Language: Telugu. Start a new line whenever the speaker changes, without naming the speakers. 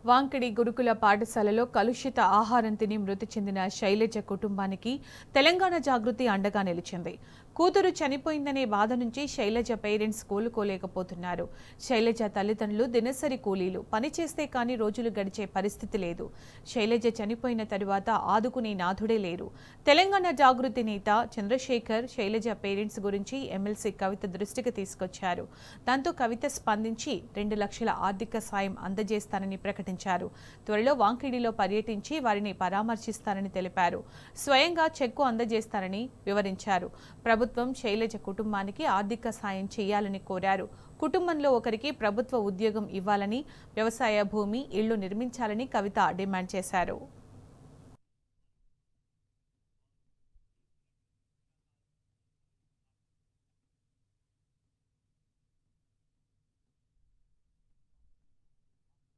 వాంకిడి గురుకుల పాఠశాలలో కలుషిత ఆహారం తిని మృతి చెందిన శైలజ కుటుంబానికి తెలంగాణ జాగృతి అండగా నిలిచింది. కూతురు చనిపోయిందనే బాధ నుంచి శైలజ పేరెంట్స్ కోలుకోలేకపోతున్నారు. శైలజ తల్లిదండ్రులు దినసరి కూలీలు, పనిచేస్తే కానీ రోజులు గడిచే పరిస్థితి లేదు. శైలజ చనిపోయిన తరువాత ఆదుకునే నాథుడే లేరు. తెలంగాణ జాగృతి నేత చంద్రశేఖర్ శైలజ పేరెంట్స్ గురించి ఎమ్మెల్సీ కవిత దృష్టికి తీసుకొచ్చారు. దాంతో కవిత స్పందించి 2 లక్షల ఆర్థిక సాయం అందజేస్తానని ప్రకటించారు. త్వరలో వాంకిడిలో పర్యటించి వారిని పరామర్శిస్తారని తెలిపారు. స్వయంగా చెక్కు అందజేస్తారని వివరించారు. ప్రభుత్వం శైలజ కుటుంబానికి ఆర్థిక సాయం చేయాలని కోరారు. కుటుంబంలో ఒకరికి ప్రభుత్వ ఉద్యోగం ఇవ్వాలని, వ్యవసాయ భూమి, ఇళ్లు నిర్మించాలని కవిత డిమాండ్ చేశారు.